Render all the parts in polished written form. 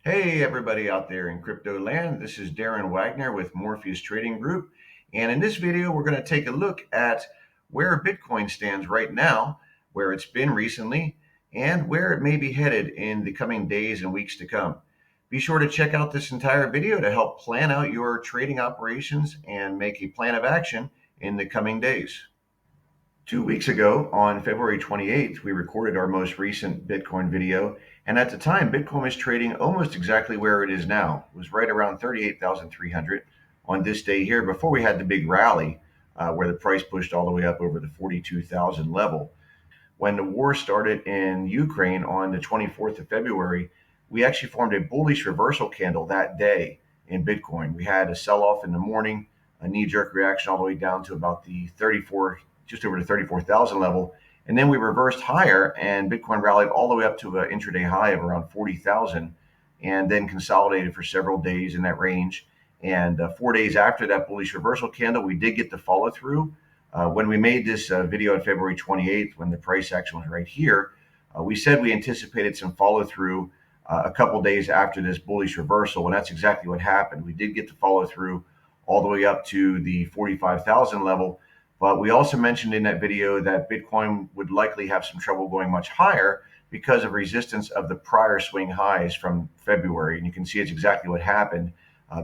Hey, everybody out there in crypto land. This is Darren Wagner with Morpheus Trading Group. And in this video, we're going to take a look at where Bitcoin stands right now, where it's been recently, and where it may be headed in the coming days and weeks to come. Be sure to check out this entire video to help plan out your trading operations and make a plan of action in the coming days. 2 weeks ago, on February 28th, we recorded our most recent Bitcoin video. And at the time, Bitcoin was trading almost exactly where it is now. It was right around 38,300 on this day here before we had the big rally where the price pushed all the way up over the 42,000 level. When the war started in Ukraine on the 24th of February, we actually formed a bullish reversal candle that day in Bitcoin. We had a sell off in the morning, a knee jerk reaction all the way down to about the 34, just over the 34,000 level. And then we reversed higher and Bitcoin rallied all the way up to an intraday high of around 40,000 and then consolidated for several days in that range. And 4 days after that bullish reversal candle, we did get the follow through. When we made this video on February 28th, when the price action was right here, we said we anticipated some follow through a couple days after this bullish reversal, and that's exactly what happened. We did get the follow through all the way up to the 45,000 level, but we also mentioned in that video that Bitcoin would likely have some trouble going much higher because of resistance of the prior swing highs from February. And you can see it's exactly what happened.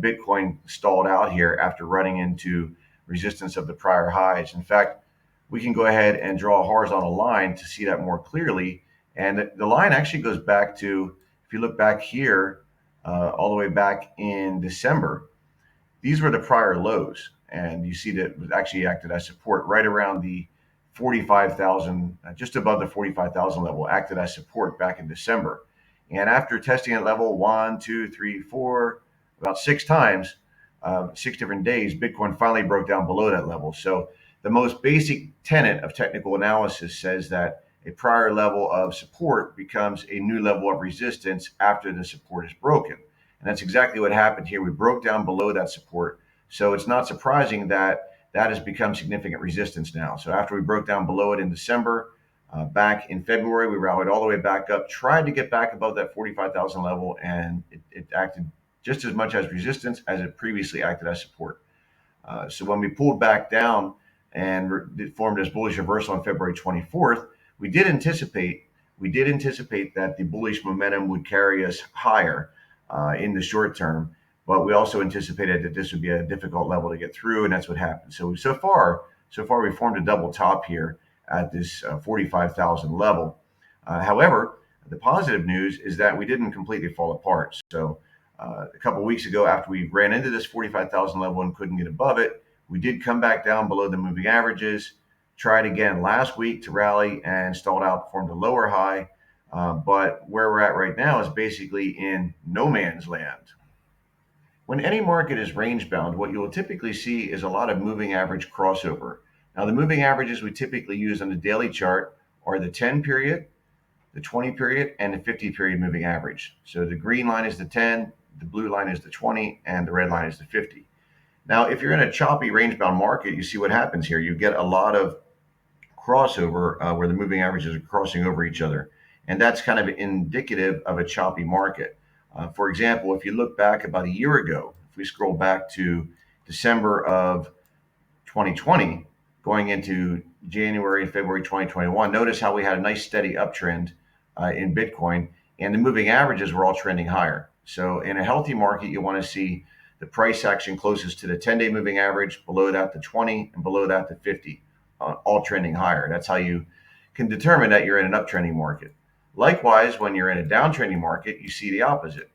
Bitcoin stalled out here after running into resistance of the prior highs. In fact, we can go ahead and draw a horizontal line to see that more clearly. And the line actually goes back to, if you look back here, all the way back in December, these were the prior lows. And you see that it was actually acted as support right around the 45,000, just above the 45,000 level, acted as support back in December. And after testing at level 1, 2, 3, 4, about 6 times, 6 different days, Bitcoin finally broke down below that level. So the most basic tenet of technical analysis says that a prior level of support becomes a new level of resistance after the support is broken. And that's exactly what happened here. We broke down below that support. So it's not surprising that that has become significant resistance now. So after we broke down below it in December, back in February, we rallied all the way back up, tried to get back above that 45,000 level, and it acted just as much as resistance as it previously acted as support. So when we pulled back down and it formed this bullish reversal on February 24th, we did anticipate that the bullish momentum would carry us higher in the short term, but we also anticipated that this would be a difficult level to get through, and that's what happened. So far we formed a double top here at this 45,000 level. However, the positive news is that we didn't completely fall apart. So a couple of weeks ago, after we ran into this 45,000 level and couldn't get above it, we did come back down below the moving averages, tried again last week to rally and stalled out, formed a lower high. But where we're at right now is basically in no man's land. When any market is range bound, what you will typically see is a lot of moving average crossover. Now, the moving averages we typically use on the daily chart are the 10 period, the 20 period, and the 50 period moving average. So the green line is the 10, the blue line is the 20, and the red line is the 50. Now, if you're in a choppy range bound market, you see what happens here. You get a lot of crossover where the moving averages are crossing over each other. And that's kind of indicative of a choppy market. For example, if you look back about a year ago, if we scroll back to December of 2020, going into January and February 2021, notice how we had a nice steady uptrend in Bitcoin, and the moving averages were all trending higher. So in a healthy market, you want to see the price action closest to the 10-day moving average, below that the 20, and below that the 50, all trending higher. That's how you can determine that you're in an uptrending market. Likewise, when you're in a downtrending market, you see the opposite.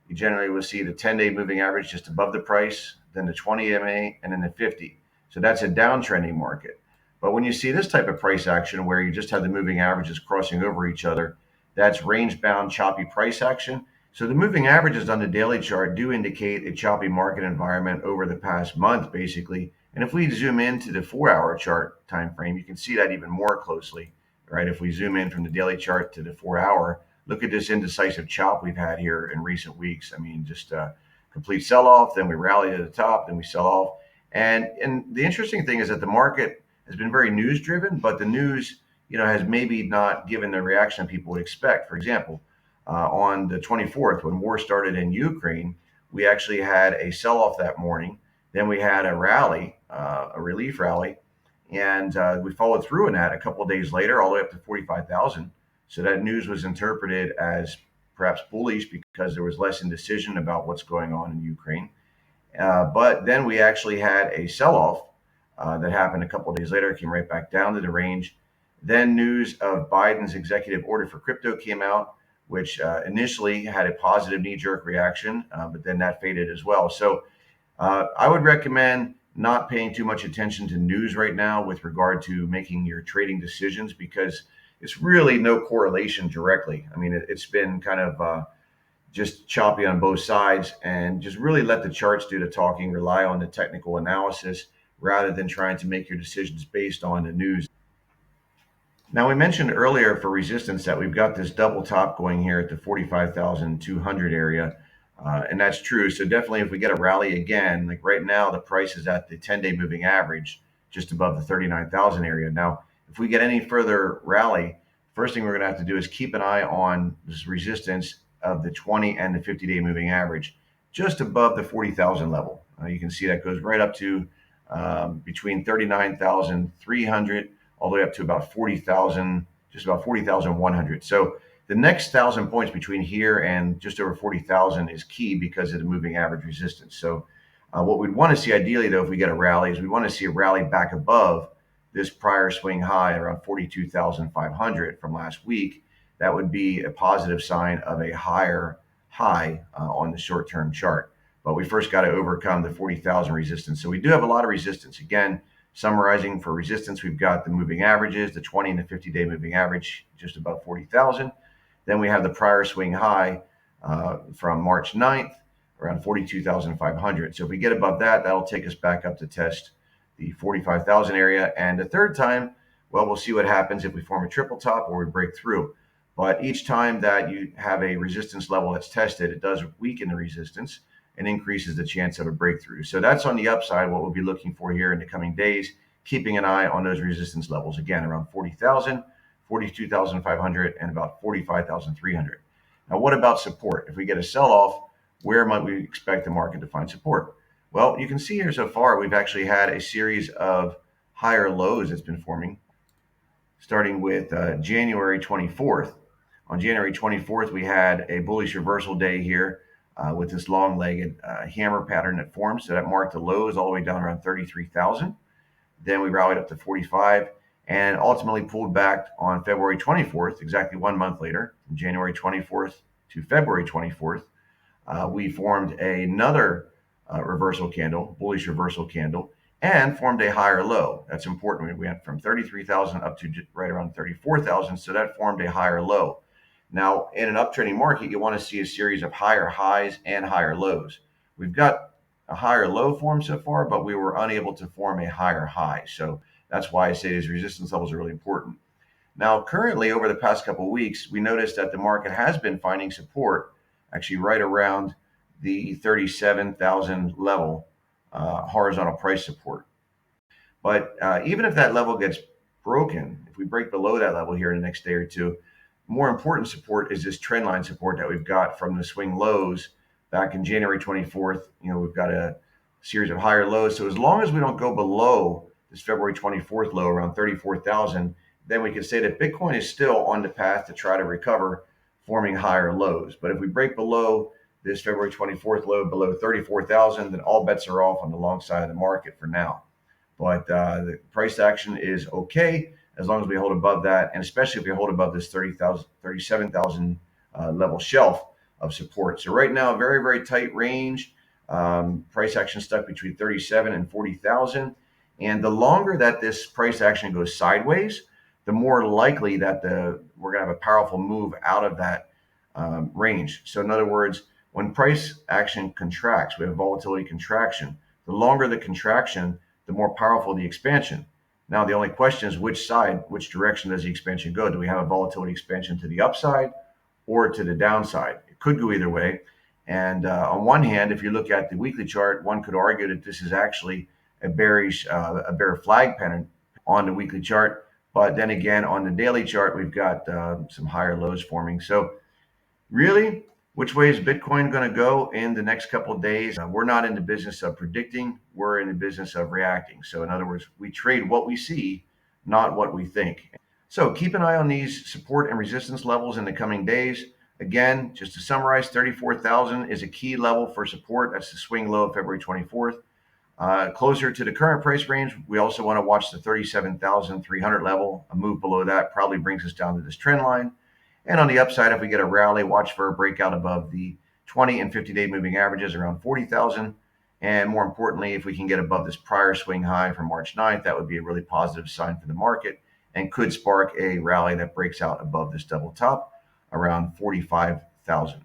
You generally will see the 10-day moving average just above the price, then the 20 MA, and then the 50. So that's a downtrending market. But when you see this type of price action where you just have the moving averages crossing over each other, that's range-bound choppy price action. So the moving averages on the daily chart do indicate a choppy market environment over the past month, basically. And if we zoom into the 4-hour chart time frame, you can see that even more closely, right? If we zoom in from the daily chart to the 4-hour, look at this indecisive chop we've had here in recent weeks. I mean, just a complete sell-off, then we rally to the top, then we sell off. And the interesting thing is that the market has been very news driven, but the news, has maybe not given the reaction people would expect. For example, on the 24th, when war started in Ukraine, we actually had a sell-off that morning. Then we had a rally, a relief rally, and we followed through in that a couple of days later, all the way up to 45,000. So that news was interpreted as perhaps bullish because there was less indecision about what's going on in Ukraine. But then we actually had a sell-off that happened a couple of days later. It came right back down to the range. Then news of Biden's executive order for crypto came out, which initially had a positive knee-jerk reaction, but then that faded as well. So I would recommend not paying too much attention to news right now with regard to making your trading decisions, because it's really no correlation directly. I mean, it's been kind of just choppy on both sides, and just really let the charts do the talking, rely on the technical analysis rather than trying to make your decisions based on the news. Now, we mentioned earlier for resistance that we've got this double top going here at the 45,200 area. And that's true. So definitely if we get a rally again, like right now, the price is at the 10-day moving average, just above the 39,000 area. Now, if we get any further rally, first thing we're going to have to do is keep an eye on this resistance of the 20 and the 50-day moving average, just above the 40,000 level. You can see that goes right up to between 39,300 all the way up to about 40,000, just about 40,100. So the next 1,000 points between here and just over 40,000 is key because of the moving average resistance. So what we'd want to see ideally, though, if we get a rally, is we want to see a rally back above this prior swing high around 42,500 from last week. That would be a positive sign of a higher high on the short-term chart. But we first got to overcome the 40,000 resistance. So we do have a lot of resistance. Again, summarizing for resistance, we've got the moving averages, the 20 and the 50-day moving average, just above 40,000. Then we have the prior swing high from March 9th, around 42,500. So if we get above that, that'll take us back up to test the 45,000 area. And the third time, well, we'll see what happens if we form a triple top or we break through. But each time that you have a resistance level that's tested, it does weaken the resistance and increases the chance of a breakthrough. So that's on the upside, what we'll be looking for here in the coming days, keeping an eye on those resistance levels, again, around 40,000, 42,500, and about 45,300. Now, what about support? If we get a sell-off, where might we expect the market to find support? Well, you can see here so far, we've actually had a series of higher lows that's been forming, starting with January 24th. On January 24th, we had a bullish reversal day here with this long-legged hammer pattern that formed. So that marked the lows all the way down around 33,000. Then we rallied up to 45 and ultimately pulled back on February 24th, exactly 1 month later, from January 24th to February 24th. We formed another reversal candle, bullish reversal candle, and formed a higher low. That's important. We went from 33,000 up to right around 34,000. So that formed a higher low. Now, in an uptrending market, you want to see a series of higher highs and higher lows. We've got a higher low formed so far, but we were unable to form a higher high. So that's why I say these resistance levels are really important. Now, currently, over the past couple of weeks, we noticed that the market has been finding support actually right around the 37,000 level horizontal price support. But even if that level gets broken, if we break below that level here in the next day or two, more important support is this trend line support that we've got from the swing lows back in January 24th. We've got a series of higher lows. So as long as we don't go below this February 24th low around 34,000, then we can say that Bitcoin is still on the path to try to recover, forming higher lows. But if we break below this February 24th low below 34,000, then all bets are off on the long side of the market for now. But the price action is okay as long as we hold above that, and especially if we hold above this 30,000, 37,000 level shelf of support. So right now, very, very tight range. Price action stuck between 37 and 40,000. And the longer that this price action goes sideways, the more likely that we're going to have a powerful move out of that range. So in other words, when price action contracts, we have volatility contraction. The longer the contraction, the more powerful the expansion. Now, the only question is which direction does the expansion go? Do we have a volatility expansion to the upside or to the downside? It could go either way. And on one hand, if you look at the weekly chart, one could argue that this is actually a bear flag pattern on the weekly chart. But then again, on the daily chart, we've got some higher lows forming. So Really, which way is Bitcoin going to go in the next couple of days? We're not in the business of predicting, we're in the business of reacting. So, in other words, we trade what we see, not what we think. So, keep an eye on these support and resistance levels in the coming days. Again, just to summarize, 34,000 is a key level for support. That's the swing low of February 24th. Closer to the current price range, we also want to watch the 37,300 level. A move below that probably brings us down to this trend line. And on the upside, if we get a rally, watch for a breakout above the 20 and 50-day moving averages around 40,000. And more importantly, if we can get above this prior swing high from March 9th, that would be a really positive sign for the market and could spark a rally that breaks out above this double top around 45,000.